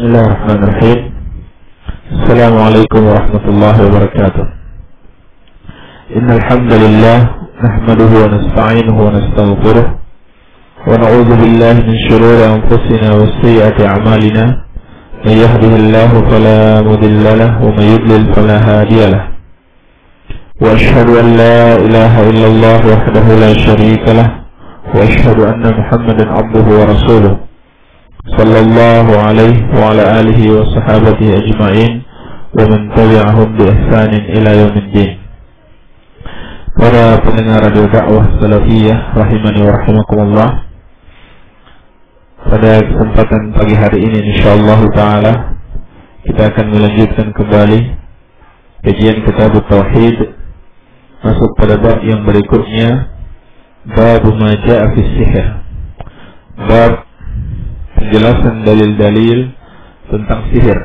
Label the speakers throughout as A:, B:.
A: Bismillahirrahmanirrahim. Assalamualaikum warahmatullahi wabarakatuh. Innal hamdalillah nahmaduhu wa nasta'inuhu wa nastaghfiruh wa na'udzu billahi min shururi anfusina wa sayyiati a'malina. May yahdihillahu fala mudilla lahu wa may yudlil fala hadiya lahu. Wa ashhadu an la ilaha illallah wahdahu la sharika lahu wa ashhadu anna Muhammadan 'abduhu wa rasuluh. Sallallahu alaihi wa ala alihi wa sahabatihi ajma'in wa man tabi'ahum bi ihsanin ila yaumiddin. Para pendengar radio dakwah salafiyah rahimani wa rahimakumullah, pada kesempatan pagi hari ini insyaallah taala kita akan melanjutkan kembali kajian kitab tauhid, masuk pada bab yang berikutnya, bab ma jaa'a fi sihir, bab penjelasan dalil-dalil tentang sihir.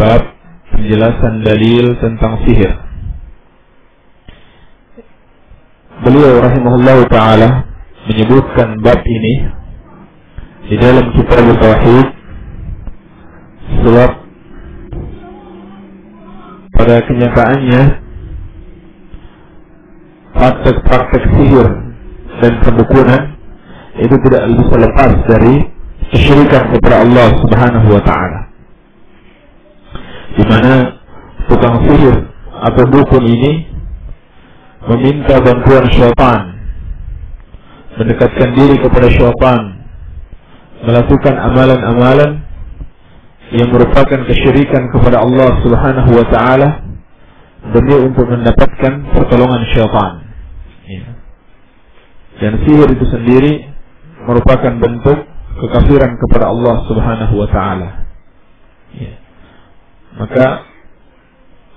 A: Bab penjelasan dalil tentang sihir. Beliau rahimahullah ta'ala menyebutkan bab ini di dalam kitab tauhid sebab pada kenyataannya praktek-praktek sihir dan pendukunan itu tidak bisa lepas dari kesyirikan kepada Allah Subhanahu wa ta'ala, di mana tukang sihir atau dukun ini meminta bantuan syaitan, mendekatkan diri kepada syaitan, melakukan amalan-amalan yang merupakan kesyirikan kepada Allah Subhanahu wa ta'ala demi untuk mendapatkan pertolongan syaitan. Dan sihir itu sendiri merupakan bentuk kekafiran kepada Allah Subhanahu wa ta'ala. Maka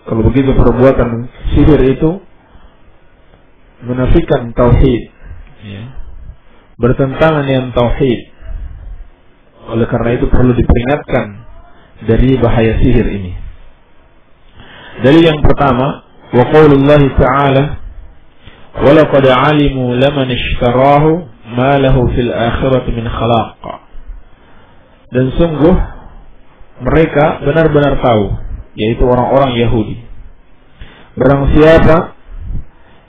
A: kalau begitu perbuatan sihir itu menafikan tauhid, bertentangan dengan tauhid. Oleh karena itu perlu diperingatkan dari bahaya sihir ini. Dalil yang pertama, wa qaulullahi ta'ala wa laqad 'alimu laman ishtarahu ma lahu fil akhirati min khalaq. Dan sungguh mereka benar-benar tahu, yaitu orang-orang Yahudi, barang siapa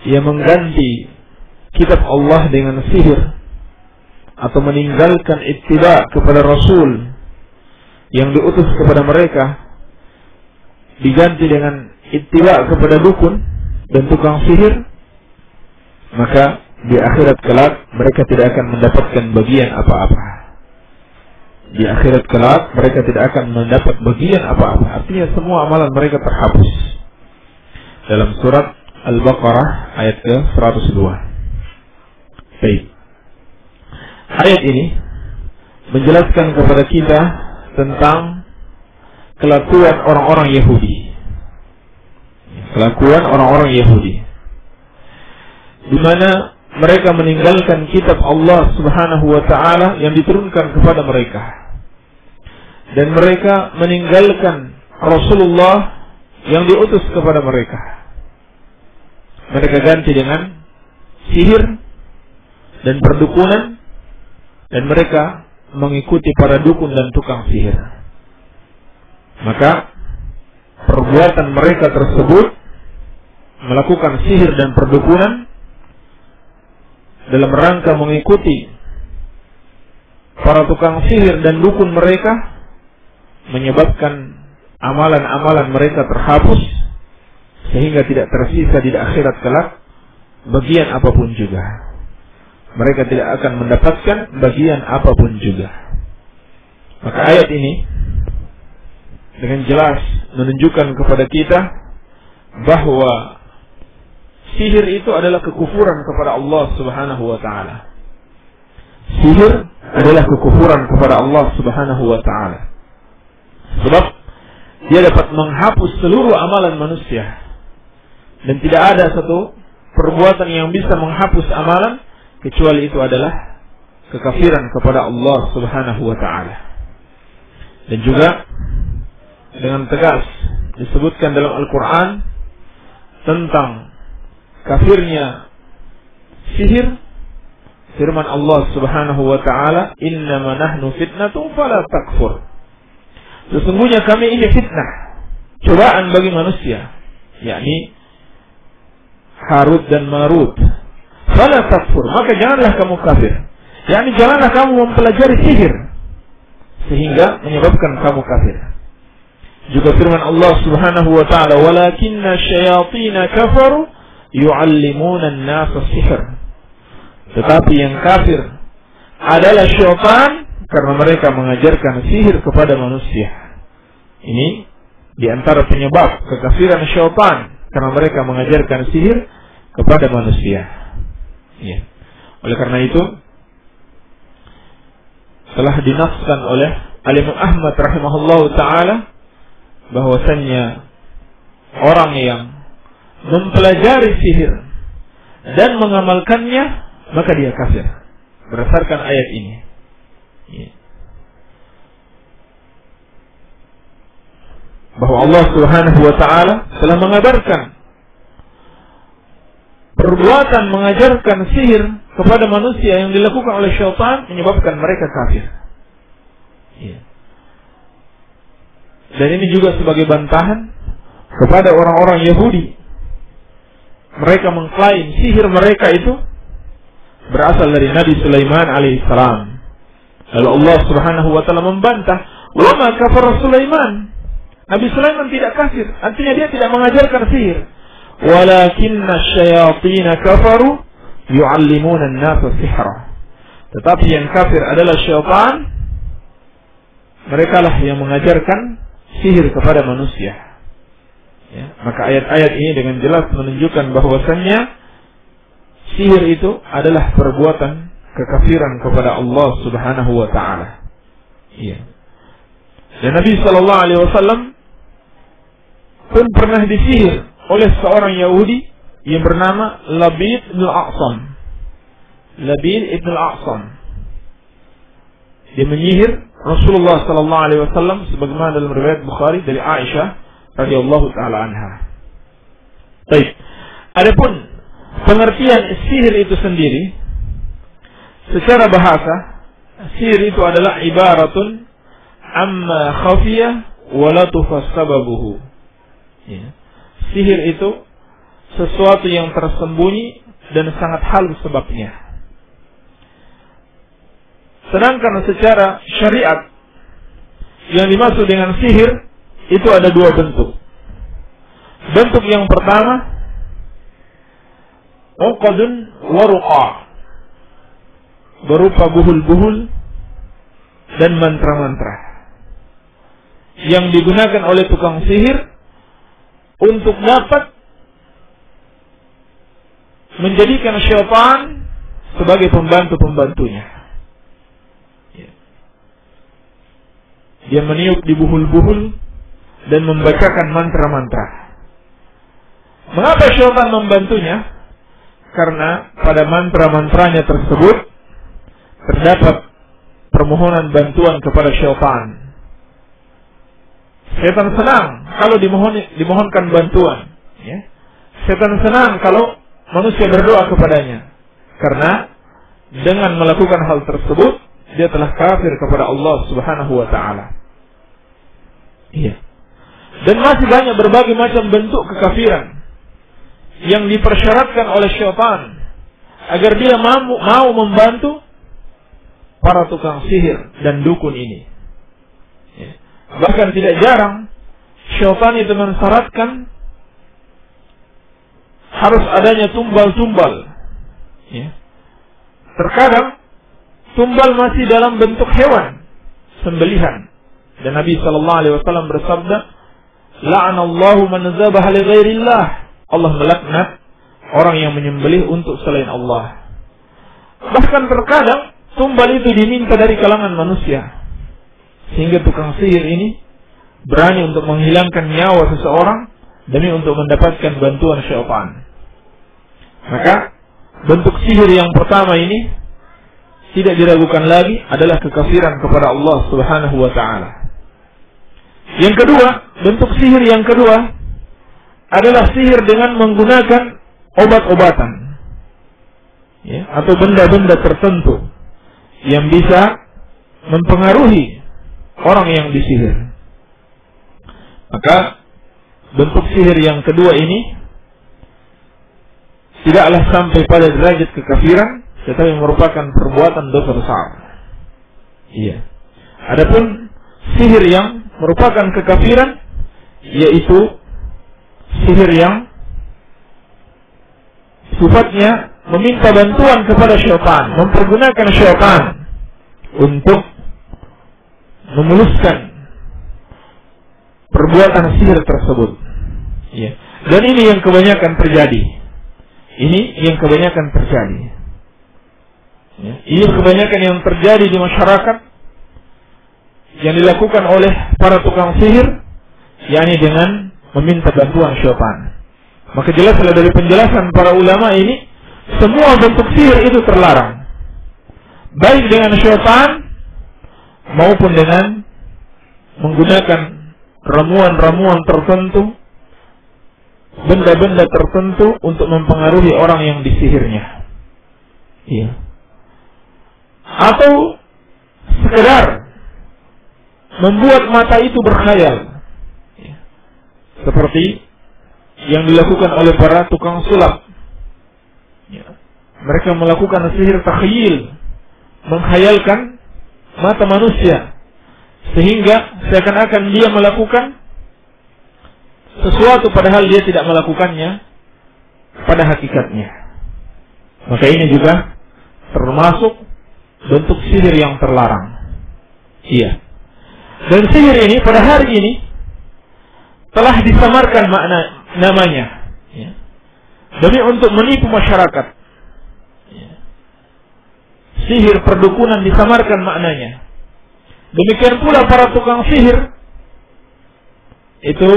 A: yang mengganti kitab Allah dengan sihir atau meninggalkan ittiba kepada Rasul yang diutus kepada mereka, diganti dengan ittiba kepada dukun dan tukang sihir, maka di akhirat kelak mereka tidak akan mendapatkan bagian apa-apa. Di akhirat kelak mereka tidak akan mendapat bagian apa-apa. Artinya semua amalan mereka terhapus. Dalam surat Al-Baqarah ayat ke-102. Baik. Ayat ini menjelaskan kepada kita tentang kelakuan orang-orang Yahudi. Kelakuan orang-orang Yahudi, di mana mereka meninggalkan kitab Allah Subhanahu wa ta'ala yang diturunkan kepada mereka, dan mereka meninggalkan Rasulullah yang diutus kepada mereka. Mereka ganti dengan sihir dan perdukunan, dan mereka mengikuti para dukun dan tukang sihir. Maka perbuatan mereka tersebut, melakukan sihir dan perdukunan dalam rangka mengikuti para tukang sihir dan dukun mereka, menyebabkan amalan-amalan mereka terhapus, sehingga tidak tersisa di akhirat kelak bagian apapun juga. Mereka tidak akan mendapatkan bagian apapun juga. Maka ayat ini dengan jelas menunjukkan kepada kita bahwa sihir itu adalah kekufuran kepada Allah Subhanahu wa ta'ala. Sihir adalah kekufuran kepada Allah Subhanahu wa ta'ala. Sebab dia dapat menghapus seluruh amalan manusia. Dan tidak ada satu perbuatan yang bisa menghapus amalan kecuali itu adalah kekafiran kepada Allah Subhanahu wa ta'ala. Dan juga dengan tegas disebutkan dalam Al-Quran tentang kafirnya sihir, firman Allah Subhanahu wa ta'ala, innama nahnu fitnatun fala takfur. Sesungguhnya kami ini fitnah, cobaan bagi manusia, yakni Harut dan Marut. Fala takfur, maka janganlah kamu kafir. Yakni janganlah kamu mempelajari sihir sehingga menyebabkan kamu kafir. Juga firman Allah Subhanahu wa taala, "Walakinna syayatina kafaru yu'allimuna an-nasa sihr." Tetapi yang kafir adalah syaitan karena mereka mengajarkan sihir kepada manusia. Ini di antara penyebab kekafiran syaitan karena mereka mengajarkan sihir kepada manusia. Ya. Oleh karena itu telah dinafskan oleh Al-Imam Ahmad rahimahullahu taala bahwasannya orang yang mempelajari sihir dan mengamalkannya maka dia kafir berdasarkan ayat ini. Ya. Bahwa Allah Subhanahu wa taala telah mengabarkan perbuatan mengajarkan sihir kepada manusia yang dilakukan oleh syaitan menyebabkan mereka kafir. Ya. Dan ini juga sebagai bantahan kepada orang-orang Yahudi. Mereka mengklaim sihir mereka itu berasal dari Nabi Sulaiman alaihissalam. Lalu Allah Subhanahu wa taala membantah, "Wa ma kafara Sulaiman." Nabi Sulaiman tidak kafir, artinya dia tidak mengajarkan sihir. "Walakinna syayatina kafaru yu'allimuna an-nasa sihra." Tetapi yang kafir adalah syaitan. Mereka lah yang mengajarkan sihir kepada manusia. Ya, maka ayat-ayat ini dengan jelas menunjukkan bahwasannya sihir itu adalah perbuatan kekafiran kepada Allah Subhanahu wa taala. Iya. Dan Nabi sallallahu alaihi wasallam pun pernah disihir oleh seorang Yahudi yang bernama Labid bin Al-A'sam. Labid ibn Al-A'sam. Dia menyihir Rasulullah sallallahu alaihi wasallam sebagaimana dalam riwayat Bukhari dari Aisyah radhiyallahu taala anha. Baik. Adapun pengertian sihir itu sendiri secara bahasa, sihir itu adalah ibaratun amma khafiya wa la tufassababuhu. Ya. Sihir itu sesuatu yang tersembunyi dan sangat halus sebabnya. Sedangkan secara syariat yang dimaksud dengan sihir itu ada dua bentuk. Bentuk yang pertama uqadun wa ruqa, berupa buhul-buhul dan mantra-mantra yang digunakan oleh tukang sihir untuk dapat menjadikan syaitan sebagai pembantu-pembantunya. Dia meniup di buhul-buhul dan membacakan mantra-mantra. Mengapa syaitan membantunya? Karena pada mantra-mantranya tersebut terdapat permohonan bantuan kepada syaitan. Syaitan senang kalau dimohonkan bantuan. Ya. Syaitan senang kalau manusia berdoa kepadanya. Karena dengan melakukan hal tersebut dia telah kafir kepada Allah Subhanahu wa taala. Iya. Dan masih banyak berbagai macam bentuk kekafiran yang dipersyaratkan oleh syaitan agar dia mau membantu para tukang sihir dan dukun ini. Ya. Bahkan tidak jarang syaitan itu mensyaratkan harus adanya tumbal-tumbal. Ya. Terkadang tumbal masih dalam bentuk hewan sembelihan. Dan Nabi sallallahu alaihi wasallam bersabda, "La'anallahu man zabaha li ghairillah." Allah melaknat orang yang menyembelih untuk selain Allah. Bahkan terkadang tumbal itu diminta dari kalangan manusia. Sehingga tukang sihir ini berani untuk menghilangkan nyawa seseorang demi untuk mendapatkan bantuan syaitan. Maka bentuk sihir yang pertama ini tidak diragukan lagi adalah kekafiran kepada Allah Subhanahu wa taala. Yang kedua, bentuk sihir yang kedua adalah sihir dengan menggunakan obat-obatan. Ya, atau benda-benda tertentu yang bisa mempengaruhi orang yang disihir. Maka bentuk sihir yang kedua ini tidaklah sampai pada derajat kekafiran, tetapi merupakan perbuatan dosa besar. Iya. Adapun sihir yang merupakan kekafiran, yaitu sihir yang sifatnya meminta bantuan kepada syaitan, mempergunakan syaitan untuk memuluskan perbuatan sihir tersebut. Ya. Dan ini yang kebanyakan terjadi. Ini yang kebanyakan terjadi. Ya. Ini kebanyakan yang terjadi di masyarakat yang dilakukan oleh para tukang sihir, yakni dengan meminta bantuan syaitan. Maka jelaslah dari penjelasan para ulama ini, semua bentuk sihir itu terlarang, baik dengan syaitan maupun dengan menggunakan ramuan-ramuan tertentu, benda-benda tertentu untuk mempengaruhi orang yang disihirnya. Iya. Atau sekedar membuat mata itu berkhayal, ya. Seperti yang dilakukan oleh para tukang sulap. Ya. Mereka melakukan sihir takhyil, menghayalkan mata manusia, sehingga seakan-akan dia melakukan sesuatu padahal dia tidak melakukannya pada hakikatnya. Maka ini juga termasuk bentuk sihir yang terlarang. Iya. Dan sihir ini pada hari ini telah disamarkan namanya, ya, demi untuk menipu masyarakat. Ya. Sihir perdukunan disamarkan maknanya. Demikian pula para tukang sihir itu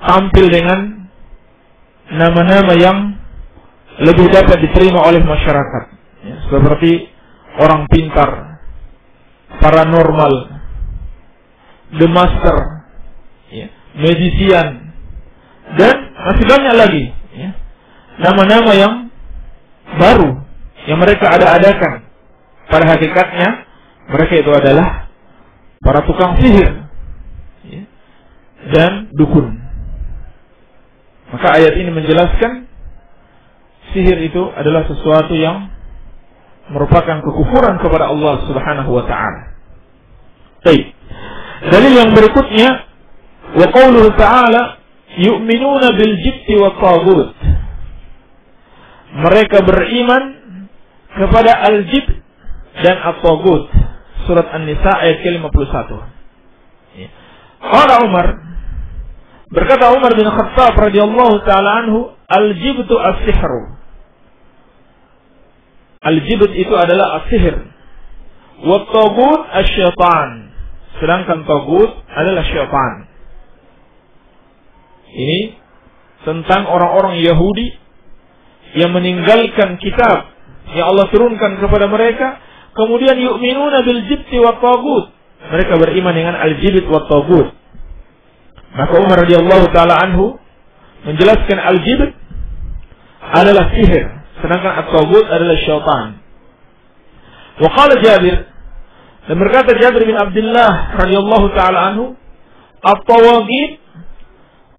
A: tampil dengan nama-nama yang lebih dapat diterima oleh masyarakat, ya, seperti orang pintar, paranormal, the master, ya, magician, dan masih banyak lagi, ya, nama-nama yang baru yang mereka ada-adakan. Pada hakikatnya mereka itu adalah para tukang sihir, ya, dan dukun. Maka ayat ini menjelaskan sihir itu adalah sesuatu yang merupakan kekufuran kepada Allah Subhanahu wa taala. Baik. Dalil yang berikutnya, wa qauluhu ta'ala yu'minuna bil jibti wa taghut. Mereka beriman kepada al-jibt dan at-taghut. Surat An-Nisa ayat ke-51. Qala Umar, berkata Umar bin Khattab radhiyallahu taala anhu, al-jibtu as-sihru. Al-jibt itu adalah as-sihir. Wa taghut asy-syaitan. Sedangkan taghut adalah syaitan. Ini tentang orang-orang Yahudi yang meninggalkan kitab yang Allah turunkan kepada mereka, kemudian yu'minuna bil jibti wa taghut. Mereka beriman dengan al-jibt wa taghut. Maka Umar radhiyallahu taala anhu menjelaskan al-jibt adalah sihir, sedangkan at-taghut adalah syaitan. Wa qala Jabir, dan berkata Jabir bin Abdullah radhiyallahu taala anhu, at-tawaghit,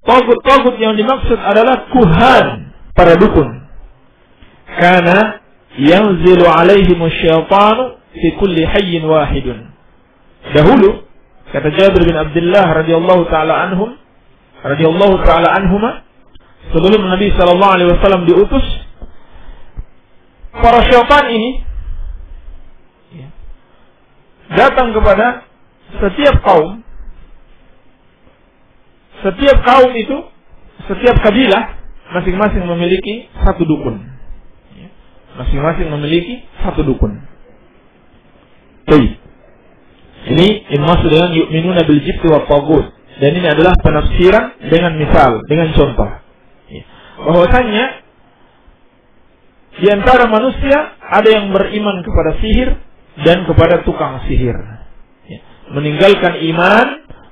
A: taghut yang dimaksud adalah kuhan, para dukun. Karena yanzilu alaihim asy-syaitanu fi kulli hayyin wahidun. Dahulu kata Jabir bin Abdullah radhiyallahu taala anhum, radhiyallahu taala anhuma, sebelum Nabi sallallahu alaihi wasallam diutus, para syaitan ini datang kepada setiap kaum. Setiap kaum itu, setiap kabilah masing-masing memiliki satu dukun. Masing-masing memiliki satu dukun. Baik. Ini maksud dengan yu'minuna bil jibti wa taghut. Dan ini adalah penafsiran dengan misal, dengan contoh. Bahwasanya di antara manusia ada yang beriman kepada sihir dan kepada tukang sihir, meninggalkan iman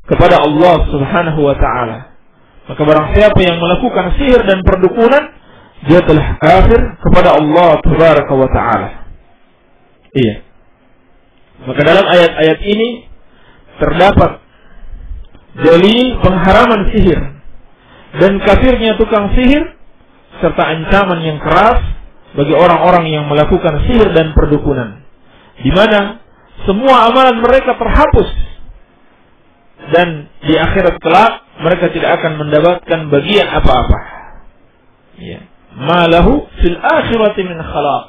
A: kepada Allah Subhanahu wa taala. Maka barang siapa yang melakukan sihir dan perdukunan, dia telah kafir kepada Allah Tabaraka wa taala. Iya. Maka dalam ayat-ayat ini terdapat dalil pengharaman sihir dan kafirnya tukang sihir, serta ancaman yang keras bagi orang-orang yang melakukan sihir dan perdukunan, di mana semua amalan mereka terhapus dan di akhirat kelak mereka tidak akan mendapatkan bagian apa-apa. Ya, malahu fil akhirati min khalaq.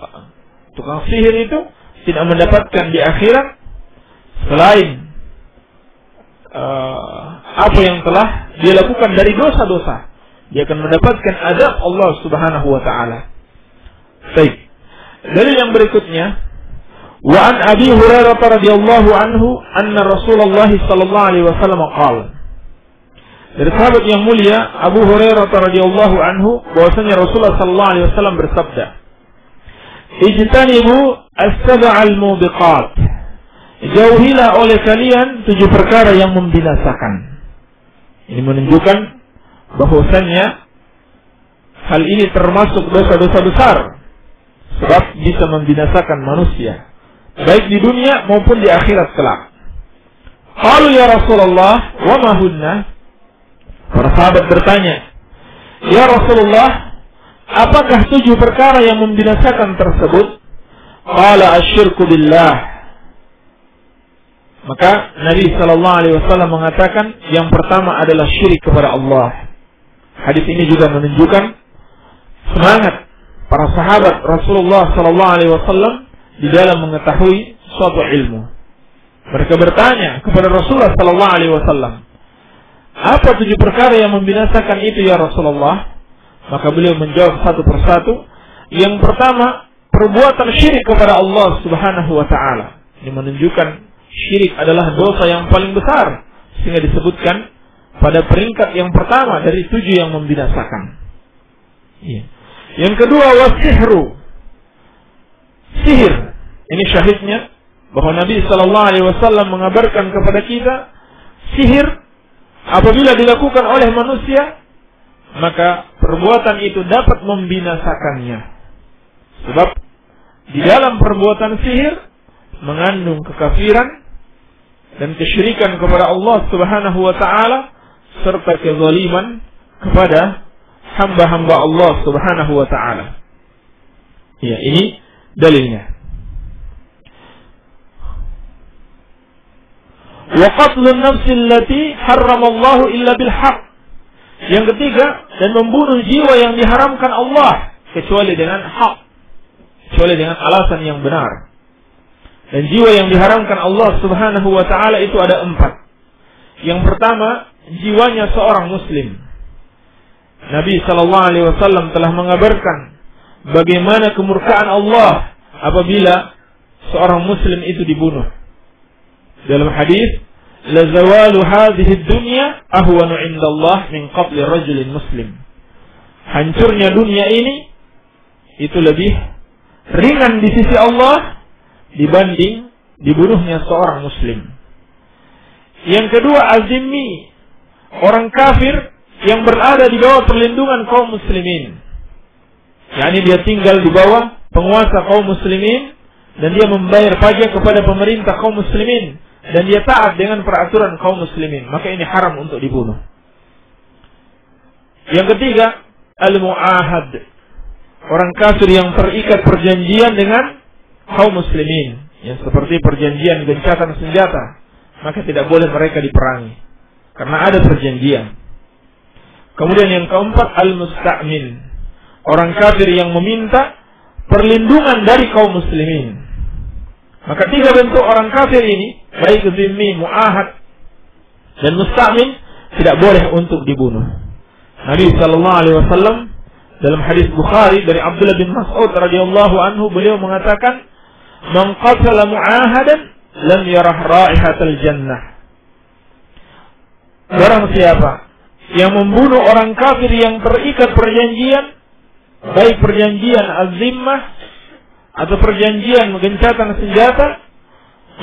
A: Tukang sihir itu tidak mendapatkan di akhirat selain apa yang telah dia lakukan dari dosa-dosa. Dia akan mendapatkan azab Allah Subhanahu wa taala. Baik. Dalil yang berikutnya, wa an Abi Hurairah radhiyallahu anhu anna Rasulullah sallallahu alaihi wasallam qala. Dari sahabat yang mulia Abu Hurairah radhiyallahu anhu bahwasanya Rasulullah sallallahu alaihi wasallam bersabda, "Ijtanibu as-sab'al mubiqat." Jauhilah oleh kalian 7 perkara yang membinasakan. Ini menunjukkan bahwasannya hal ini termasuk dosa-dosa besar, sebab bisa membinasakan manusia baik di dunia maupun di akhirat kelak. Qalu ya Rasulullah wa ma hunna? Para sahabat bertanya, ya Rasulullah, apakah 7 perkara yang membinasakan tersebut? Qala asyirku billah. Maka Nabi sallallahu alaihi wasallam mengatakan yang pertama adalah syirik kepada Allah. Hadis ini juga menunjukkan semangat para sahabat Rasulullah sallallahu alaihi wasallam di dalam mengetahui suatu ilmu. Mereka bertanya kepada Rasulullah sallallahu alaihi wasallam, apa 7 perkara yang membinasakan itu ya Rasulullah? Maka beliau menjawab satu persatu. Yang pertama, perbuatan syirik kepada Allah Subhanahu wa taala. Ini menunjukkan syirik adalah dosa yang paling besar, sehingga disebutkan pada peringkat yang pertama dari 7 yang membinasakan. Ya. Yang kedua, wasihru. Sihir. Ini syahidnya bahwa Nabi sallallahu alaihi wasallam mengabarkan kepada kita, sihir apabila dilakukan oleh manusia, maka perbuatan itu dapat membinasakannya. Sebab di dalam perbuatan sihir mengandung kekafiran dan kesyirikan kepada Allah Subhanahu wa taala serta kezaliman kepada hamba-hamba Allah Subhanahu wa taala. Ya, ini dalilnya. Wa qatlun nafsi allati harramallahu illa bil haqq. Yang ketiga, dan membunuh jiwa yang diharamkan Allah kecuali dengan hak, kecuali dengan alasan yang benar. Dan jiwa yang diharamkan Allah Subhanahu wa taala itu ada 4. Yang pertama, jiwanya seorang muslim. Nabi sallallahu alaihi wasallam telah mengabarkan bagaimana kemurkaan Allah apabila seorang muslim itu dibunuh. Dalam hadis, la zawalu hadhihi dunya ahwanu 'inda Allah min qatl rajulin muslim. Hancurnya dunia ini itu lebih ringan di sisi Allah dibanding dibunuhnya seorang muslim. Yang kedua, azimmi, orang kafir yang berada di bawah perlindungan kaum muslimin. yakni dia tinggal di bawah penguasa kaum muslimin dan dia membayar pajak kepada pemerintah kaum muslimin dan dia taat dengan peraturan kaum muslimin, maka ini haram untuk dibunuh. Yang ketiga, al-mu'ahad, orang kafir yang terikat perjanjian dengan kaum muslimin, yang seperti perjanjian gencatan senjata, maka tidak boleh mereka diperangi karena ada perjanjian. Kemudian yang keempat, al-musta'min, orang kafir yang meminta perlindungan dari kaum muslimin. Maka tiga bentuk orang kafir ini, baik zimmi, mu'ahad, dan musta'min, tidak boleh untuk dibunuh. Nabi sallallahu alaihi wasallam dalam hadis Bukhari dari Abdullah bin Mas'ud radhiyallahu anhu, beliau mengatakan, "Man qatala mu'ahadan lam yarah raihatal jannah." Barang siapa yang membunuh orang kafir yang terikat perjanjian, baik perjanjian az-zimmah atau perjanjian gencatan senjata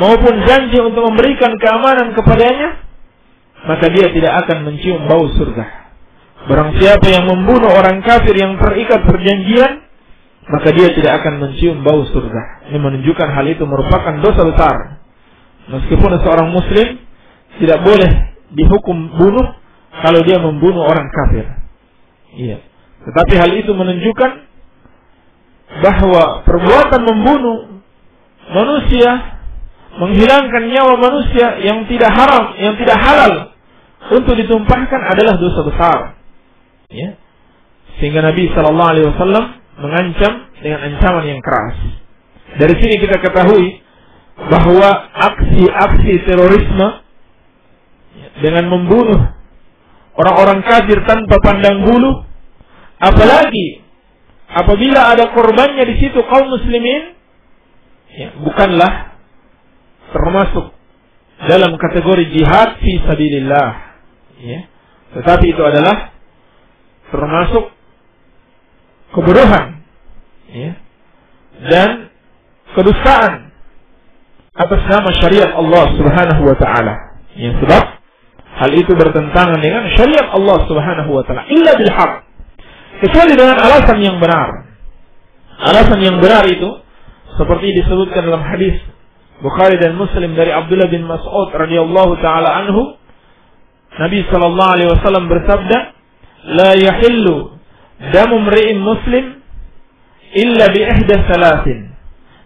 A: maupun janji untuk memberikan keamanan kepadanya, maka dia tidak akan mencium bau surga. Barang siapa yang membunuh orang kafir yang terikat perjanjian, maka dia tidak akan mencium bau surga. Ini menunjukkan hal itu merupakan dosa besar. Meskipun seorang muslim tidak boleh dihukum bunuh kalau dia membunuh orang kafir. Iya. Tetapi hal itu menunjukkan bahwa perbuatan membunuh manusia, menghilangkan nyawa manusia yang tidak haram, yang tidak halal untuk ditumpahkan adalah dosa besar. Ya. Sehingga Nabi sallallahu alaihi wasallam mengancam dengan ancaman yang keras. Dari sini kita ketahui bahwa aksi-aksi terorisme dengan membunuh orang-orang kafir tanpa pandang bulu, apalagi apabila ada korbannya di situ kaum muslimin, ya, bukanlah termasuk dalam kategori jihad fi sabilillah, ya. Tetapi itu adalah termasuk kebodohan, ya, dan kedustaan atas nama syariat Allah Subhanahu wa taala. Yang sebab hal itu bertentangan dengan syariat Allah Subhanahu wa taala illa bil haq, kecuali dengan alasan yang benar. Alasan yang benar itu seperti disebutkan dalam hadis Bukhari dan Muslim dari Abdullah bin Mas'ud radhiyallahu taala anhu, Nabi sallallahu alaihi wasallam bersabda, "La yahillu damu imri'in muslim illa bi ihda salasin."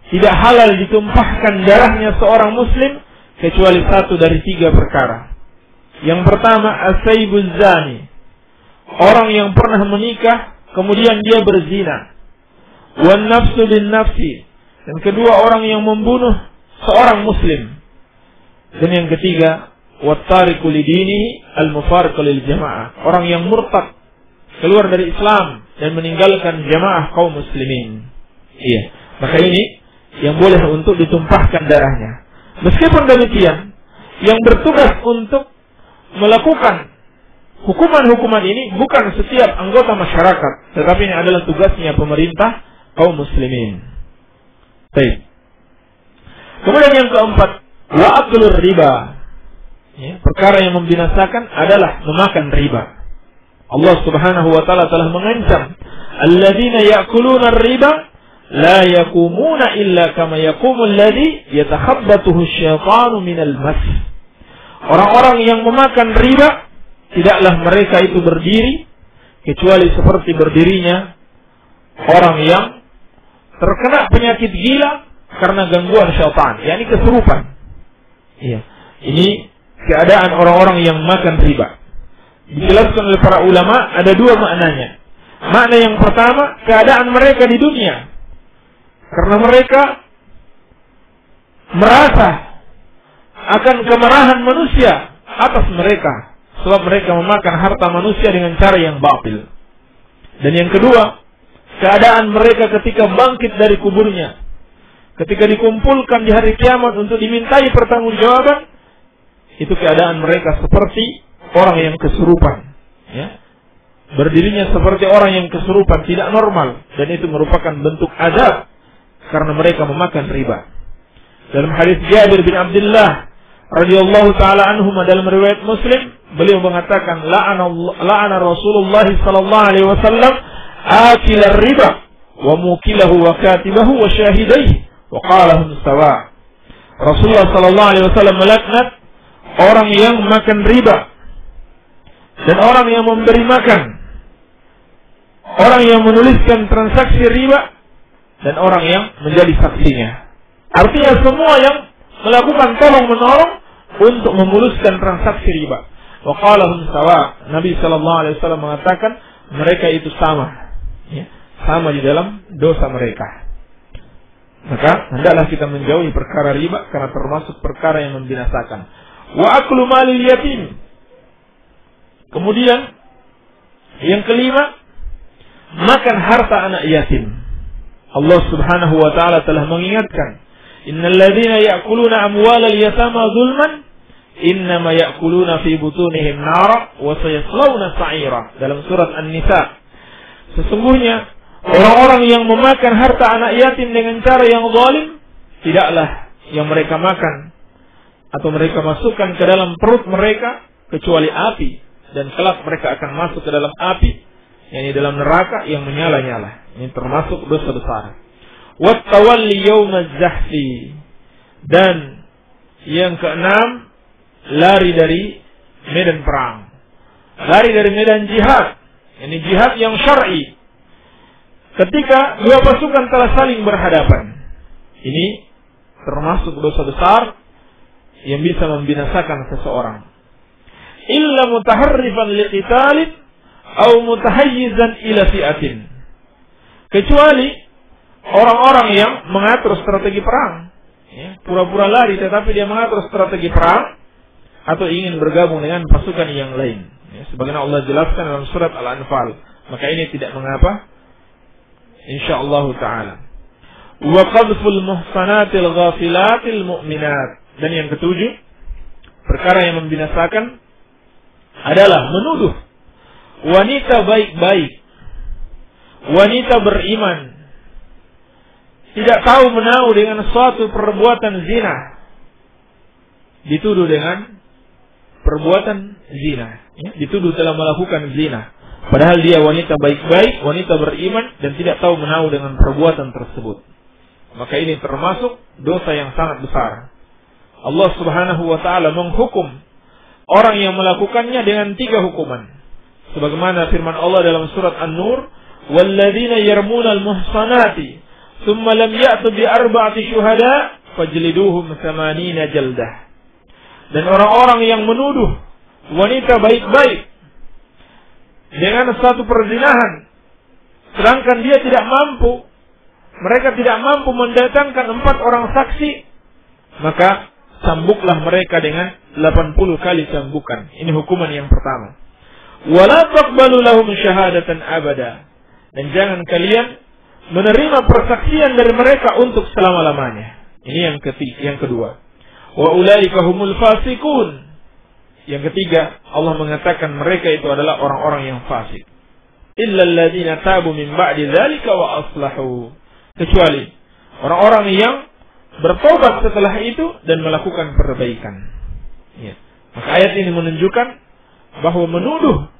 A: Tidak halal ditumpahkan darahnya seorang muslim kecuali satu dari 3 perkara. Yang pertama, as-saybuz zani, orang yang pernah menikah kemudian dia berzina. Wan nafsu bin nafsi, dan kedua orang yang membunuh seorang muslim. Dan yang ketiga, wattariqu lidini al-mufariqu lil jamaah, orang yang murtad, keluar dari Islam dan meninggalkan jamaah kaum muslimin. Iya, maka ini yang boleh untuk ditumpahkan darahnya. Meskipun demikian, yang bertugas untuk melakukan hukuman-hukuman ini bukan setiap anggota masyarakat, tetapi ini adalah tugasnya pemerintah kaum muslimin. Baik. Kemudian yang keempat, wa aklur riba. Ya, perkara yang membinasakan adalah memakan riba. Allah Subhanahu wa taala telah mengancam, alladzina ya'kuluna ar-riba la yakumuna illa kama yakumul ladzi yatakhabbathu asyaitanu minal mas. Orang-orang yang memakan riba, tidaklah mereka itu berdiri kecuali seperti berdirinya orang yang terkena penyakit gila karena gangguan syaitan, yakni kesurupan. Iya. Ini keadaan orang-orang yang makan riba. Dijelaskan oleh para ulama ada 2 maknanya. Makna yang pertama, keadaan mereka di dunia, karena mereka merasa akan kemarahan manusia atas mereka, sebab mereka memakan harta manusia dengan cara yang batil. Dan yang kedua, keadaan mereka ketika bangkit dari kuburnya, ketika dikumpulkan di hari kiamat untuk dimintai pertanggungjawaban, itu keadaan mereka seperti orang yang kesurupan, ya. Berdirinya seperti orang yang kesurupan, tidak normal, dan itu merupakan bentuk azab karena mereka memakan riba. Dalam hadis Jabir bin Abdullah radhiyallahu taala anhuma dalam riwayat Muslim, beliau mengatakan, la'ana Rasulullah sallallahu alaihi wasallam akilar riba wa mukilahu wa katibahu wa syahidaihi wa qalahum sawa. Rasulullah sallallahu alaihi wasallam melaknat orang yang makan riba dan orang yang memberi makan, orang yang menuliskan transaksi riba, dan orang yang menjadi saksinya. Artinya semua yang melakukan tolong-menolong untuk memuluskan transaksi riba. Wa qalahum sawa. Nabi sallallahu alaihi wasallam mengatakan mereka itu sama, ya, sama di dalam dosa mereka. Maka hendaklah kita menjauhi perkara riba karena termasuk perkara yang membinasakan. Wa aklu malil yatim. Kemudian yang kelima, makan harta anak yatim. Allah Subhanahu wa taala telah mengingatkan, innal ladzina ya'kuluna amwalal yatama zulman innama ya'kuluna fi butunihim nara wa sayaslawna sa'ira, dalam surat An-Nisa. Sesungguhnya orang-orang yang memakan harta anak yatim dengan cara yang zalim, tidaklah yang mereka makan atau mereka masukkan ke dalam perut mereka kecuali api, dan kelak mereka akan masuk ke dalam api, yakni dalam neraka yang menyala-nyala. Ini termasuk dosa besar. Wat tawalli yaumaz zahfi. Dan yang keenam, lari dari medan perang. Lari dari medan jihad. Ini jihad yang syar'i. Ketika dua pasukan telah saling berhadapan. Ini termasuk dosa besar yang bisa membinasakan seseorang. Illa mutaharrifan liqitalin aw mutahayyizan ila fi'atin. Kecuali orang-orang yang mengatur strategi perang. Ya, pura-pura lari tetapi dia mengatur strategi perang atau ingin bergabung dengan pasukan yang lain. Ya, sebagaimana Allah jelaskan dalam surat Al-Anfal. Maka ini tidak mengapa. Insyaallah ta'ala. Wa qadful muhsanatil ghafilatil mu'minat. Dan yang ketujuh, perkara yang membinasakan adalah menuduh wanita baik-baik, wanita beriman, tidak tahu menahu dengan suatu perbuatan zina, dituduh dengan perbuatan zina, ya? Dituduh telah melakukan zina, padahal dia wanita baik-baik, wanita beriman dan tidak tahu menahu dengan perbuatan tersebut. Maka ini termasuk dosa yang sangat besar. Allah Subhanahu wa ta'ala menghukum orang yang melakukannya dengan 3 hukuman. Sebagaimana firman Allah dalam surat An-Nur, "Walladzina yarmunal muhsanati tsumma lam ya'tu bi arba'ati syuhada fajliduhum 80 jaldah." Dan orang-orang yang menuduh wanita baik-baik dengan satu perzinahan sedangkan dia tidak mampu, mereka tidak mampu mendatangkan 4 orang saksi, maka cambuklah mereka dengan 80 kali cambukan. Ini hukuman yang pertama. Wala taqbalu lahum syahadatan abada. Dan jangan kalian menerima persaksian dari mereka untuk selama-lamanya. Ini yang kedua. Wa ulaika humul fasiqun. Yang ketiga, Allah mengatakan mereka itu adalah orang-orang yang fasik. Illal ladzina tabu min ba'di dzalika wa aslahu. Kecuali orang-orang yang bertobat setelah itu dan melakukan perbaikan. Ya. Maka ayat ini menunjukkan bahwa menuduh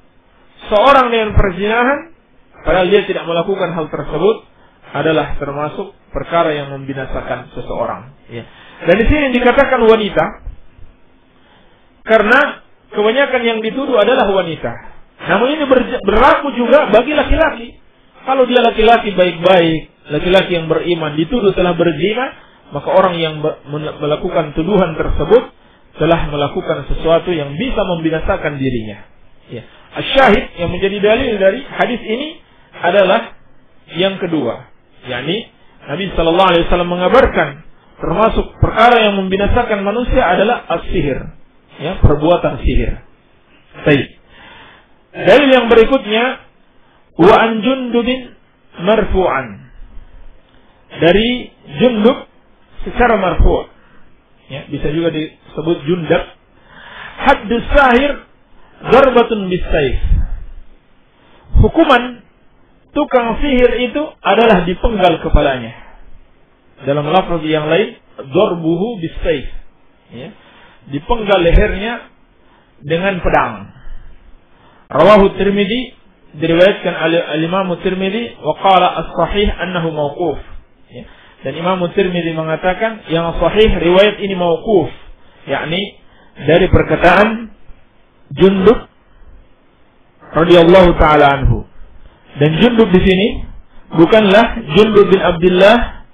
A: seorang dengan perzinahan padahal dia tidak melakukan hal tersebut adalah termasuk perkara yang membinasakan seseorang. Ya. Dan di sini dikatakan wanita karena kebanyakan yang dituduh adalah wanita. Namun ini berlaku juga bagi laki-laki. Kalau dia laki-laki baik-baik, laki-laki yang beriman dituduh telah berzina, maka orang yang melakukan tuduhan tersebut telah melakukan sesuatu yang bisa membinasakan dirinya. Ya. Asyahid yang menjadi dalil dari hadis ini adalah yang kedua, yakni Nabi sallallahu alaihi wasallam mengabarkan termasuk perkara yang membinasakan manusia adalah as-sihir, ya, perbuatan sihir. Baik. Dalil yang berikutnya wa an Jundubin marfu'an. Dari Jundub secara marfu', ya, bisa juga disebut Jundab. Haddus sahir darbatun bis-sayf. Hukuman tukang sihir itu adalah dipenggal kepalanya. Dalam lafaz yang lain, darbuhu bis-sayf, ya, dipenggal lehernya dengan pedang. Rawahu Tirmidzi, diriwayatkan al-Imam Tirmidzi wa qala as-sahih annahu mauquf. Ya. Dan Imam Tirmidzi mengatakan yang sahih riwayat ini mauquf, yakni dari perkataan Jundub radhiyallahu taala anhu. Dan Jundub di sini bukanlah Jundub bin Abdullah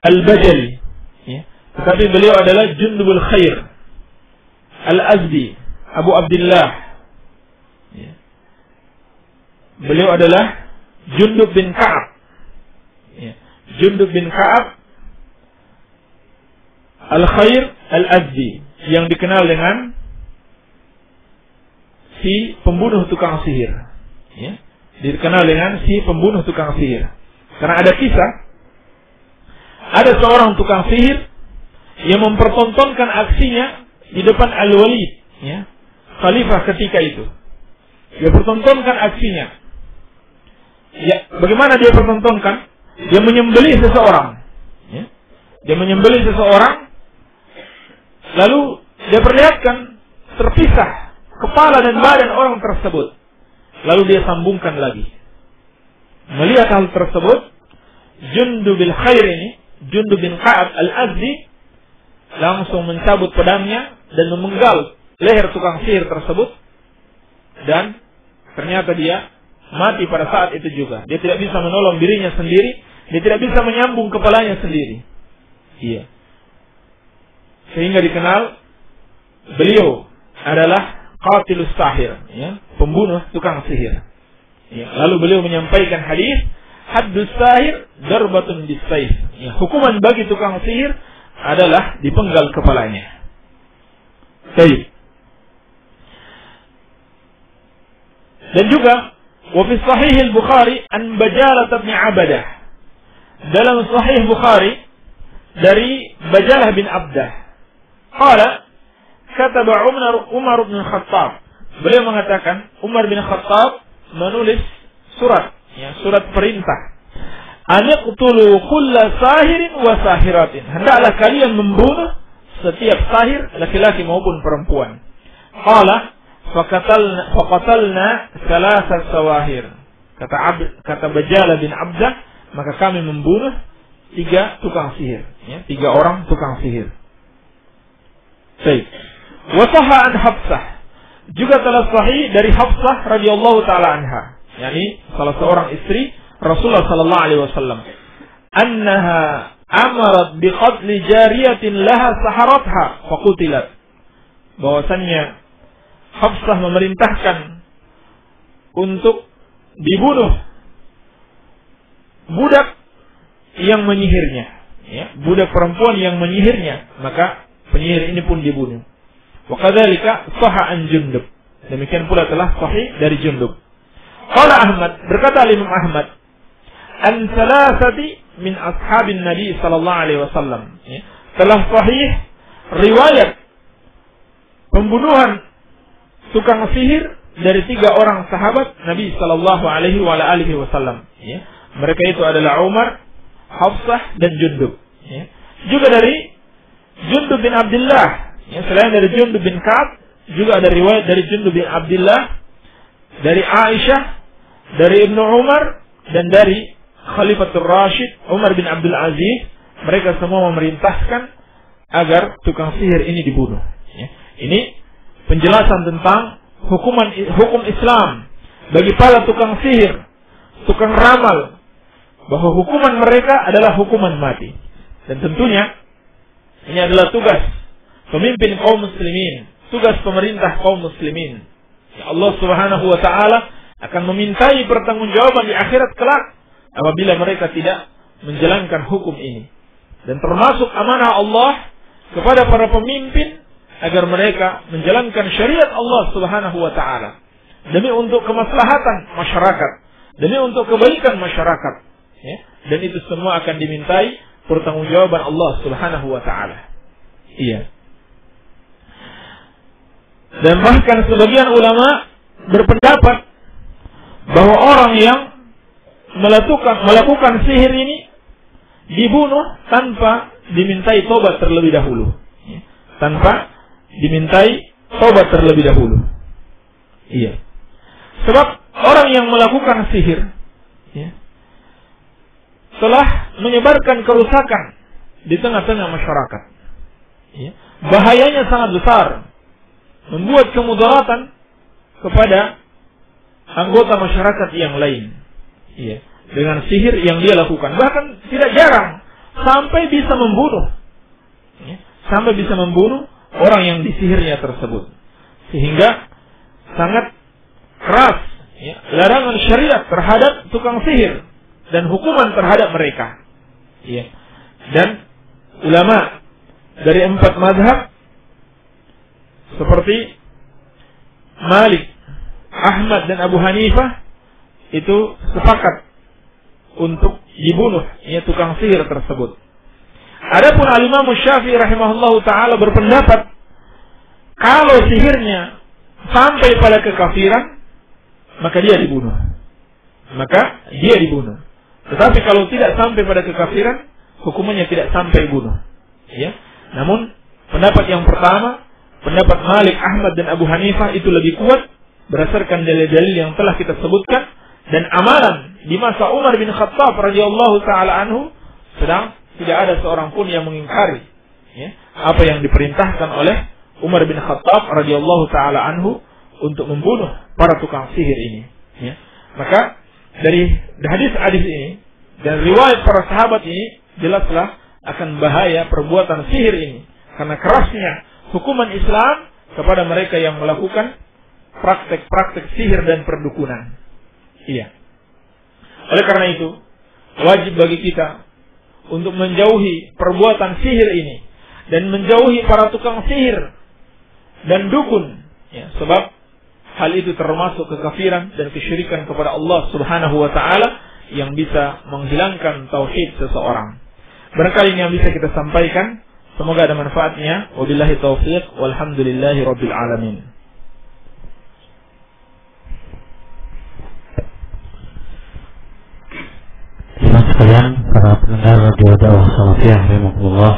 A: Al-Bajali, ya, tetapi beliau adalah Jundubul Khair Al-Azdi Abu Abdullah. Ya. Beliau adalah Jundub bin Ka'ab. Ya. Jundub bin Ka'ab Al-Khair Al-Azdi yang dikenal dengan si pembunuh tukang sihir. Ya. Dikenal dengan si pembunuh tukang sihir. Karena ada kisah, ada seorang tukang sihir yang mempertontonkan aksinya di depan Al-Walid, ya, khalifah ketika itu. Dia pertontonkan aksinya. Ya, bagaimana dia pertontonkan? Dia menyembelih seseorang. Ya. Dia menyembelih seseorang, lalu dia perlihatkan terpisah kepala dan badan orang tersebut. Lalu dia sambungkan lagi. Melihat hal tersebut, Jundub bin Khair ini, Jundub bin Ka'ab Al-Azdi, langsung mencabut pedangnya dan memenggal leher tukang sihir tersebut, dan ternyata dia mati pada saat itu juga. Dia tidak bisa menolong dirinya sendiri, dia tidak bisa menyambung kepalanya sendiri. Iya. Sehingga dikenal beliau adalah qatilus sahir, ya, pembunuh tukang sihir. Ya, lalu beliau menyampaikan hadis, haddus sahir darbatun bisayf. Ya, hukuman bagi tukang sihir adalah dipenggal kepalanya. Baik. Dan juga wa fi sahih al-Bukhari an Bajalah bin Abadah. Dalam sahih Bukhari dari Bajalah bin Abdah. Qala kataba Umar bin Khattab. Beliau mengatakan Umar bin Khattab menulis surat, ya, surat perintah. Aniqtulu kulla sahirin wa sahiratin. Hendaklah kalian membunuh setiap sahir, laki-laki maupun perempuan. Qala faqatalna thalatha sawahir. Kata Bajalah bin Abdah, maka kami membunuh 3 tukang sihir, ya, 3 orang tukang sihir. Baik. Wa sahha an Hafsah. Juga telah sahih dari Hafsah radhiyallahu taala anha, yakni salah seorang istri Rasulullah sallallahu alaihi wasallam, annaha amarat bi qatl jariyatin laha saharatha faqutilat. Bahwasannya Hafsah memerintahkan untuk dibunuh budak yang menyihirnya, ya, budak perempuan yang menyihirnya, maka penyihir ini pun dibunuh. Wa kadzalika sahha an Jundub. Demikian pula telah sahih dari Jundub. Qala Ahmad, berkata Imam Ahmad, an salasati min ashabin Nabi sallallahu alaihi wasallam. Ya, telah sahih riwayat pembunuhan tukang sihir dari 3 orang sahabat Nabi sallallahu alaihi wasallam. Ya, mereka itu adalah Umar, Hafsah dan Jundub. Ya, juga dari Jundub bin Abdullah. Ya, selain dari Jundub bin Ka'ab, juga ada riwayat dari Jundub bin Abdullah, dari Aisyah, dari Ibnu Umar, dan dari Khalifatul Rashid Umar bin Abdul Aziz. Mereka semua memerintahkan agar tukang sihir ini dibunuh. Ya, ini penjelasan tentang hukum Islam bagi para tukang sihir, tukang ramal, bahwa hukuman mereka adalah hukuman mati. Dan tentunya ini adalah tugas pemimpin kaum muslimin, tugas pemerintah kaum muslimin. Ya, Allah Subhanahu wa taala akan memintai pertanggungjawaban di akhirat kelak apabila mereka tidak menjalankan hukum ini. Dan termasuk amanah Allah kepada para pemimpin agar mereka menjalankan syariat Allah Subhanahu wa taala demi untuk kemaslahatan masyarakat, demi untuk kebaikan masyarakat. Ya, dan itu semua akan dimintai pertanggungjawaban Allah Subhanahu wa taala. Iya. Dan bahkan sebagian ulama berpendapat bahwa orang yang melakukan sihir ini dibunuh tanpa dimintai tobat terlebih dahulu. Tanpa dimintai tobat terlebih dahulu. Iya. Sebab orang yang melakukan sihir, ya, telah menyebarkan kerusakan di tengah-tengah masyarakat. Ya. Bahayanya sangat besar. Membuat kemudaratan kepada anggota masyarakat yang lain. Iya, dengan sihir yang dia lakukan. Bahkan tidak jarang sampai bisa membunuh. Ya, sampai bisa membunuh orang yang disihirnya tersebut. Sehingga sangat keras, ya, larangan syariat terhadap tukang sihir dan hukuman terhadap mereka. Ya. Dan ulama dari 4 mazhab seperti Malik, Ahmad dan Abu Hanifah itu sepakat untuk dibunuh, ya, tukang sihir tersebut. Adapun Al-Imam Syafi'i rahimahullahu taala berpendapat kalau sihirnya sampai pada kekafiran maka dia dibunuh. Maka dia dibunuh. Tetapi kalau tidak sampai pada kekafiran, hukumannya tidak sampai bunuh. Ya. Namun pendapat yang pertama, pendapat Malik, Ahmad dan Abu Hanifah itu lebih kuat berdasarkan dalil-dalil yang telah kita sebutkan dan amalan di masa Umar bin Khattab radhiyallahu taala anhu sedang tidak ada seorang pun yang mengingkari, ya, apa yang diperintahkan oleh Umar bin Khattab radhiyallahu taala anhu untuk membunuh para tukang sihir ini. Ya. Maka dari hadis-hadis ini dan riwayat para sahabat ini jelaslah akan bahaya perbuatan sihir ini, karena kerasnya hukuman Islam kepada mereka yang melakukan praktek-praktek sihir dan perdukunan. Iya. Oleh karena itu, wajib bagi kita untuk menjauhi perbuatan sihir ini dan menjauhi para tukang sihir dan dukun, ya, sebab hal itu termasuk kekafiran dan kesyirikan kepada Allah Subhanahu wa taala yang bisa menghilangkan tauhid seseorang. Barangkali ini yang bisa kita sampaikan, semoga ada manfaatnya. Wabillahi taufiq walhamdulillahi rabbil alamin.
B: Teman sekalian, para pendengar Radio Dakwah Salafiyah rahimakumullah,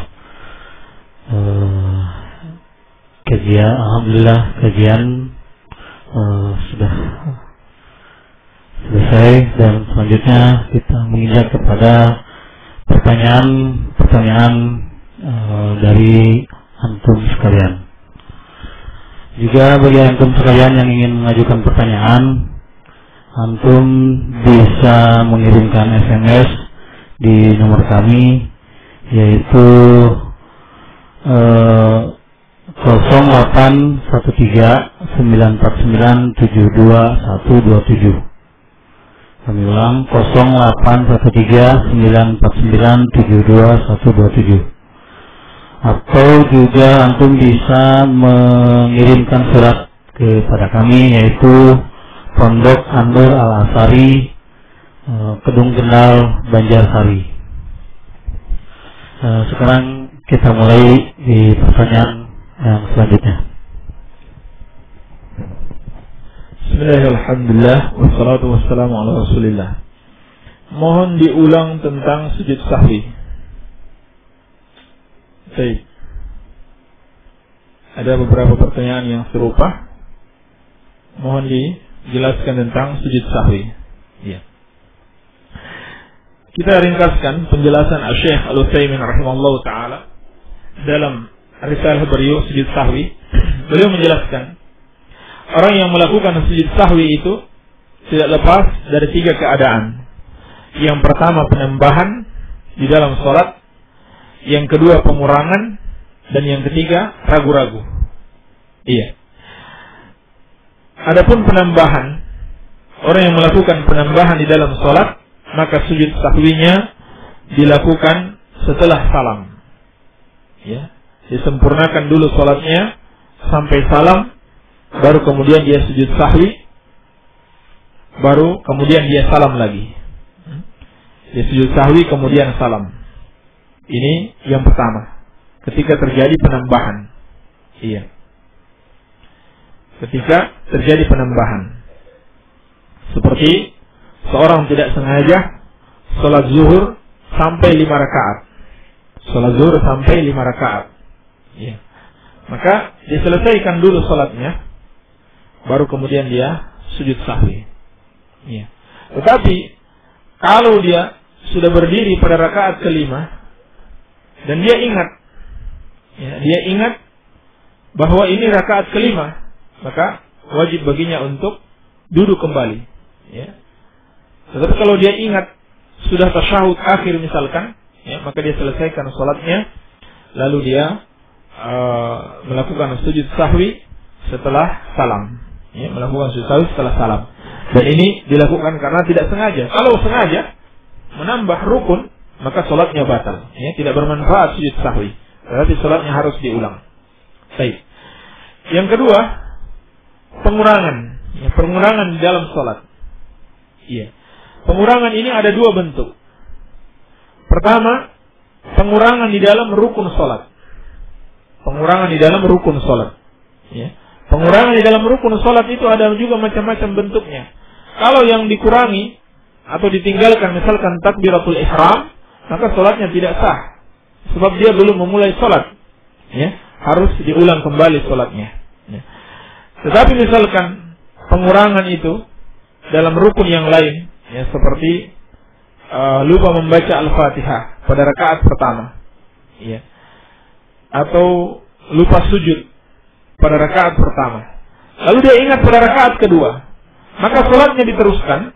B: alhamdulillah kajian sudah selesai, dan selanjutnya kita menginjak kepada pertanyaan dari antum sekalian. Juga bagi antum sekalian yang ingin mengajukan pertanyaan, antum bisa mengirimkan SMS di nomor kami, yaitu 0813-949-72127. Kami ulang, 0813-949-72127. Atau juga antum bisa mengirimkan surat kepada kami, yaitu Pondok An-Nur Al-Asari, Kedung Kendal, Banjarsari. Sekarang kita mulai di pertanyaan yang selanjutnya.
A: Bismillahirrahmanirrahim. Wassalatu wassalamu ala Rasulillah. Mohon diulang tentang sujud sahwi. Baik. Ada beberapa pertanyaan yang serupa. Mohon dijelaskan tentang sujud sahwi. Ya. Kita ringkaskan penjelasan Syekh Al-Utsaimin rahimahullah taala dalam risalah beliau sujud sahwi. Beliau menjelaskan, orang yang melakukan sujud sahwi itu tidak lepas dari 3 keadaan. Yang pertama penambahan di dalam sholat, yang kedua pengurangan, dan yang ketiga ragu-ragu. Iya. Adapun penambahan, orang yang melakukan penambahan di dalam sholat, maka sujud sahwinya dilakukan setelah salam. Ya, disempurnakan dulu sholatnya sampai salam, baru kemudian dia sujud sahwi, baru kemudian dia salam lagi. Dia sujud sahwi kemudian salam. Ini yang pertama, ketika terjadi penambahan. Iya. Ketika terjadi penambahan, seperti seorang tidak sengaja sholat zuhur sampai 5 rakaat. Sholat zuhur sampai 5 rakaat. Ya. Maka diselesaikan dulu sholatnya, baru kemudian dia sujud sahwi. Ya. Tetapi kalau dia sudah berdiri pada rakaat kelima dan dia ingat, ya, dia ingat bahwa ini rakaat kelima, maka wajib baginya untuk duduk kembali. Ya. Tetapi kalau dia ingat sudah tasyahud akhir misalkan, ya, maka dia selesaikan sholatnya, lalu dia melakukan sujud sahwi setelah salam. Ya, melakukan sujud sahwi setelah salam. Dan ini dilakukan karena tidak sengaja. Kalau sengaja menambah rukun, maka sholatnya batal. Ya, tidak bermanfaat sujud sahwi. Berarti sholatnya harus diulang. Baik. Yang kedua, pengurangan. Ya, pengurangan di dalam sholat. Iya. Pengurangan ini ada 2 bentuk. Pertama, pengurangan di dalam rukun sholat. Pengurangan di dalam rukun sholat. Ya. Pengurangan di dalam rukun sholat itu ada juga macam-macam bentuknya. Kalau yang dikurangi atau ditinggalkan, misalkan takbiratul ihram, maka sholatnya tidak sah. Sebab dia belum memulai sholat. Ya. Harus diulang kembali sholatnya. Ya. Tetapi misalkan pengurangan itu dalam rukun yang lain, ya, seperti lupa membaca Al-Fatihah pada rakaat pertama, ya, atau lupa sujud pada rakaat pertama, lalu dia ingat pada rakaat kedua, maka sholatnya diteruskan,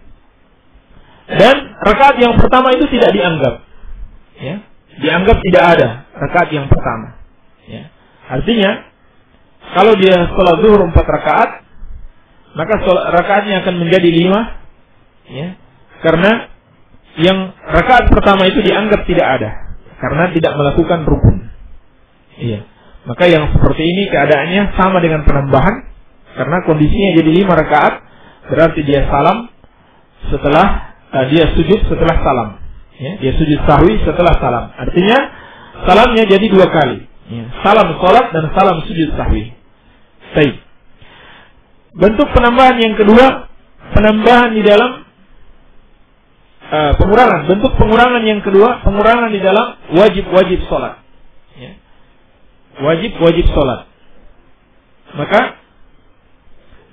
A: dan rakaat yang pertama itu tidak dianggap, ya, dianggap tidak ada rakaat yang pertama. Ya. Artinya, kalau dia sholat zuhur 4 rakaat, maka rakaatnya akan menjadi 5, ya, karena yang rakaat pertama itu dianggap tidak ada, karena tidak melakukan rukun. Iya. Maka yang seperti ini keadaannya sama dengan penambahan, karena kondisinya jadi 5 rakaat, berarti dia salam setelah dia sujud setelah salam. Ya, dia sujud sahwi setelah salam. Artinya salamnya jadi 2 kali. Ya, salam sholat dan salam sujud sahwi. Baik. Bentuk penambahan yang kedua, penambahan di dalam pengurangan. Bentuk pengurangan yang kedua, pengurangan di dalam wajib-wajib sholat. Ya. Wajib-wajib sholat. Maka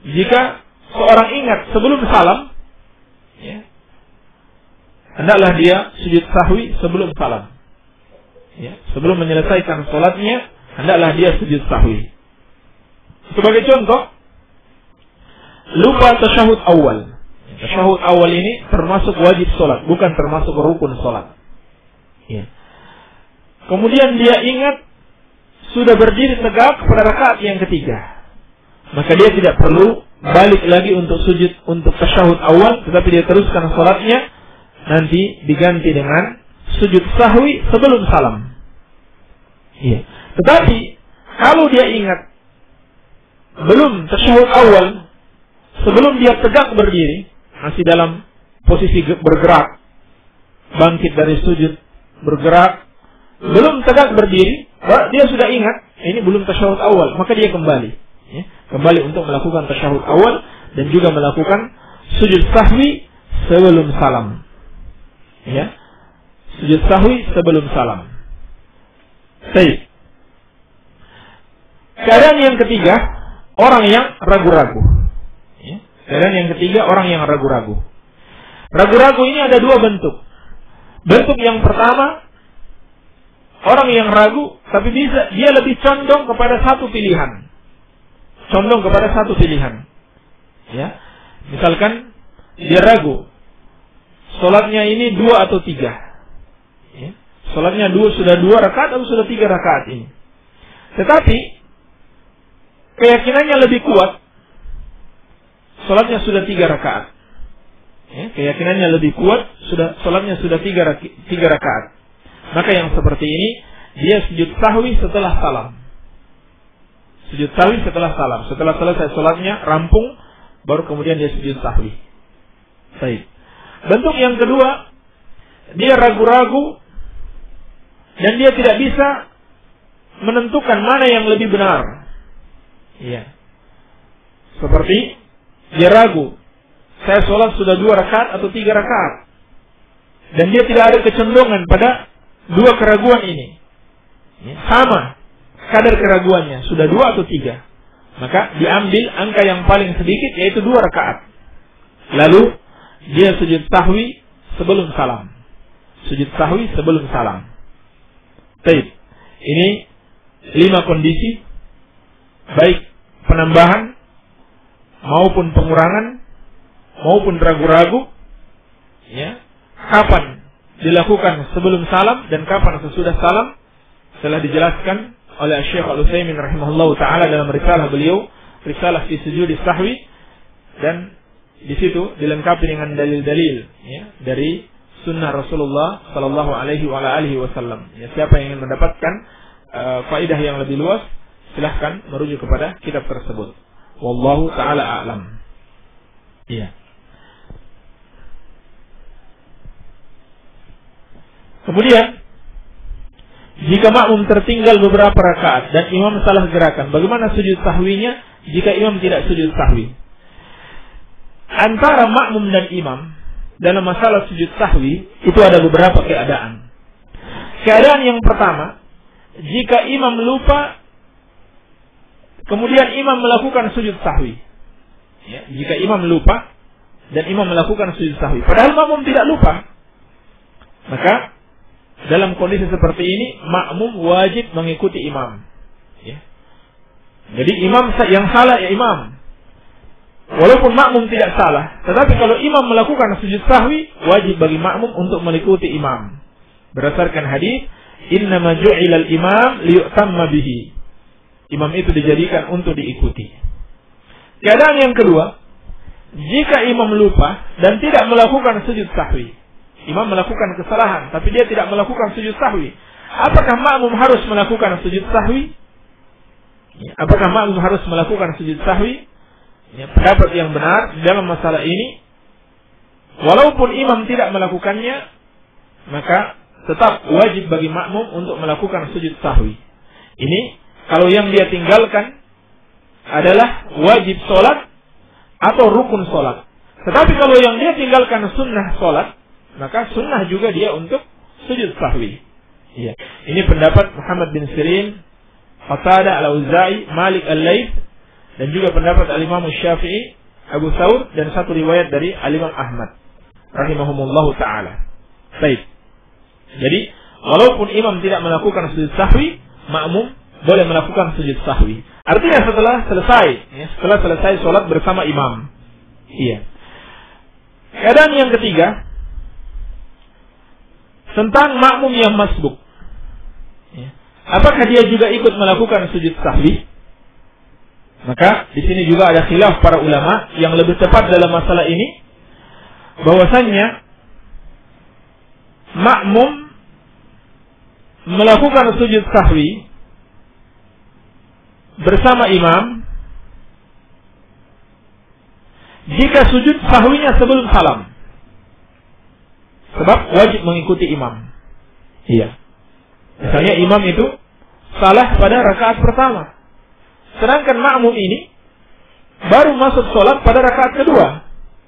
A: jika seorang ingat sebelum salam, ya, hendaklah dia sujud sahwi sebelum salam. Ya, sebelum menyelesaikan sholatnya, hendaklah dia sujud sahwi. Sebagai contoh, lupa tasyahud awal. Tasyahud awal ini termasuk wajib sholat, bukan termasuk rukun sholat. Ya. Kemudian dia ingat sudah berdiri tegak pada rakaat yang ketiga, maka dia tidak perlu balik lagi untuk sujud untuk tasyahud awal, tetapi dia teruskan sholatnya, nanti diganti dengan sujud sahwi sebelum salam. Iya. Tetapi kalau dia ingat belum tasyahud awal, sebelum dia tegak berdiri, masih dalam posisi bergerak, bangkit dari sujud, bergerak, belum tegak berdiri, dia sudah ingat ini belum tasyahud awal, maka dia kembali, ya, kembali untuk melakukan tasyahud awal dan juga melakukan sujud sahwi sebelum salam. Ya, sujud sahwi sebelum salam. Baik. Keadaan yang ketiga, orang yang ragu-ragu. Ya. Keadaan yang ketiga, orang yang ragu-ragu. Ragu-ragu ini ada 2 bentuk. Bentuk yang pertama, orang yang ragu, tapi dia lebih condong kepada satu pilihan. Condong kepada satu pilihan. Ya. Misalkan dia ragu, sholatnya ini 2 atau 3. Ya. Sholatnya sudah 2 rakaat atau sudah 3 rakaat ini. Tetapi keyakinannya lebih kuat, sholatnya sudah 3 rakaat. Ya, keyakinannya lebih kuat, sholatnya sudah 3 rakaat. Maka yang seperti ini, dia sujud sahwi setelah salam. Sujud sahwi setelah salam. Setelah selesai sholatnya, rampung, baru kemudian dia sujud sahwi. Baik. Bentuk yang kedua, dia ragu-ragu dan dia tidak bisa menentukan mana yang lebih benar. Iya. Seperti dia ragu, saya sholat sudah 2 rakaat atau 3 rakaat, dan dia tidak ada kecenderungan pada 2 keraguan ini. Ya, sama kadar keraguannya, sudah 2 atau 3. Maka diambil angka yang paling sedikit, yaitu 2 rakaat. Lalu dia sujud sahwi sebelum salam. Sujud sahwi sebelum salam. Baik. Ini 5 kondisi, baik penambahan maupun pengurangan maupun ragu-ragu. Ya. Kapan dilakukan sebelum salam dan kapan sesudah salam telah dijelaskan oleh Syekh Al-Utsaimin rahimahullahu taala dalam risalah beliau, Risalah fi Sujudi Sahwi, dan di situ dilengkapi dengan dalil-dalil, ya, dari sunnah Rasulullah sallallahu alaihi wasallam. Ya, siapa yang ingin mendapatkan faedah yang lebih luas, silahkan merujuk kepada kitab tersebut. Wallahu taala a'lam. Iya. Kemudian, jika makmum tertinggal beberapa rakaat dan imam salah gerakan, bagaimana sujud sahwinya jika imam tidak sujud sahwi? Antara makmum dan imam dalam masalah sujud sahwi itu ada beberapa keadaan. Keadaan yang pertama, jika imam lupa kemudian imam melakukan sujud sahwi. Ya, jika imam lupa dan imam melakukan sujud sahwi, padahal makmum tidak lupa, maka dalam kondisi seperti ini makmum wajib mengikuti imam. Ya. Jadi imam yang salah ya imam. Walaupun makmum tidak salah, tetapi kalau imam melakukan sujud sahwi, wajib bagi makmum untuk mengikuti imam. Berdasarkan hadis, "Innama ju'ilal imam liyu'tamma bihi." Imam itu dijadikan untuk diikuti. Keadaan yang kedua, jika imam lupa dan tidak melakukan sujud sahwi. Imam melakukan kesalahan, tapi dia tidak melakukan sujud sahwi. Apakah makmum harus melakukan sujud sahwi? Apakah makmum harus melakukan sujud sahwi? Pendapat yang benar dalam masalah ini, walaupun imam tidak melakukannya, maka tetap wajib bagi makmum untuk melakukan sujud sahwi. Ini kalau yang dia tinggalkan adalah wajib sholat atau rukun sholat. Tetapi kalau yang dia tinggalkan sunnah sholat, maka sunnah juga dia untuk sujud sahwi. Iya. Ini pendapat Muhammad bin Sirin, Qatadah al-Auza'i, Malik al-Laits, dan juga pendapat al-Imam Syafi'i, Abu Thawr, dan satu riwayat dari al-Imam Ahmad rahimahumullahu ta'ala. Baik. Jadi, walaupun imam tidak melakukan sujud sahwi, makmum boleh melakukan sujud sahwi. Artinya setelah selesai sholat bersama imam. Iya. Keadaan yang ketiga, tentang makmum yang masbuk. Apakah dia juga ikut melakukan sujud sahwi? Maka di sini juga ada khilaf para ulama. Yang lebih tepat dalam masalah ini, bahwasannya makmum melakukan sujud sahwi bersama imam jika sujud sahwinya sebelum salam, sebab wajib mengikuti imam. Iya. Misalnya imam itu salah pada rakaat pertama, sedangkan makmum ini baru masuk sholat pada rakaat kedua.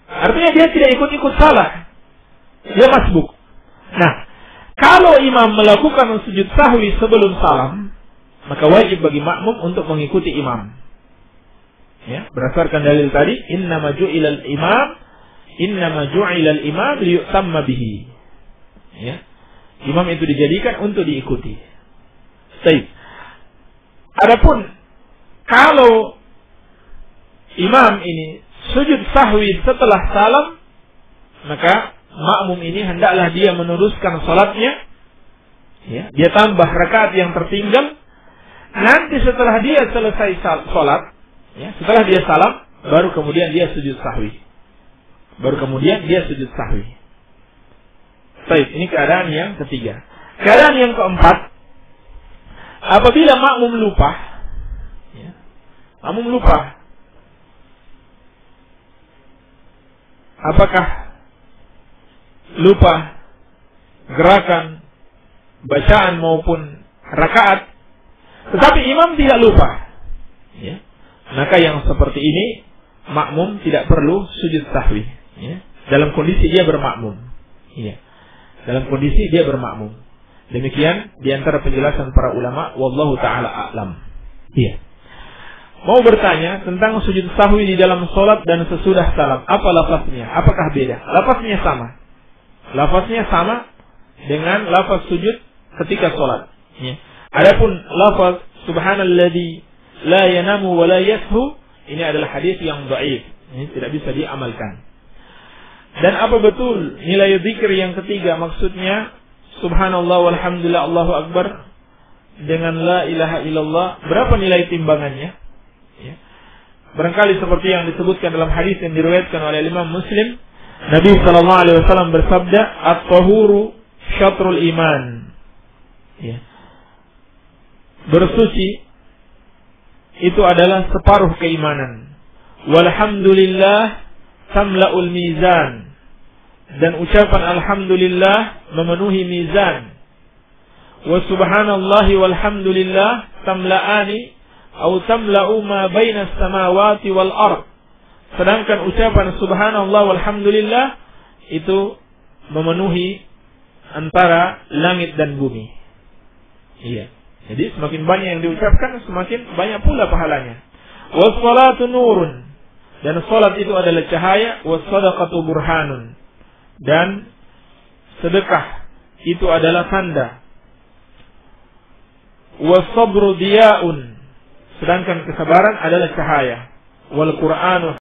A: Artinya dia tidak ikut-ikut salah, dia masbuk. Nah, kalau imam melakukan sujud sahwi sebelum salam, maka wajib bagi makmum untuk mengikuti imam. Ya, berdasarkan dalil tadi, innama ju'ilal imam liyu'tamma bihi. Ya. Imam itu dijadikan untuk diikuti. Baik. Adapun kalau imam ini sujud sahwi setelah salam, maka makmum ini hendaklah dia meneruskan salatnya. Ya, dia tambah rakaat yang tertinggal. Nanti setelah dia selesai salat, ya, setelah dia salam, baru kemudian dia sujud sahwi. Baik, ini keadaan yang ketiga. Keadaan yang keempat, apabila makmum lupa, ya, apakah lupa gerakan, bacaan maupun rakaat, tetapi imam tidak lupa, ya, maka yang seperti ini makmum tidak perlu sujud sahwi, ya, dalam kondisi dia bermakmum. Ya. Dalam kondisi dia bermakmum. Demikian diantara penjelasan para ulama. Wallahu ta'ala a'lam. Iya. Mau bertanya tentang sujud sahwi di dalam sholat dan sesudah salam. Apa lafaznya? Apakah beda? Lafaznya sama. Lafaznya sama dengan lafaz sujud ketika sholat. Ya. Adapun lafaz subhanalladzi la yanamu wa la yashu, ini adalah hadis yang dhaif. Ini tidak bisa diamalkan. Dan apa betul nilai zikir yang ketiga, maksudnya subhanallah walhamdulillah Allahu akbar dengan la ilaha illallah, berapa nilai timbangannya? Ya. Barangkali seperti yang disebutkan dalam hadis yang diriwayatkan oleh Imam Muslim, Nabi sallallahu alaihi wasallam bersabda, "At-tahuru syatrul iman." Ya. Bersuci itu adalah separuh keimanan. Walhamdulillah tamla'ul mizan, dan ucapan alhamdulillah memenuhi mizan. Wa subhanallahi walhamdulillah tamla'ani atau tamla'u ma baina samawati wal ard. Sedangkan ucapan subhanallah walhamdulillah itu memenuhi antara langit dan bumi. Iya. Jadi semakin banyak yang diucapkan, semakin banyak pula pahalanya. Was salatu nurun, dan salat itu adalah cahaya. Was sadaqatu burhanun, dan sedekah itu adalah tanda. Was sabru diyaun, Sedangkan kesabaran adalah cahaya. Wal Qur'anu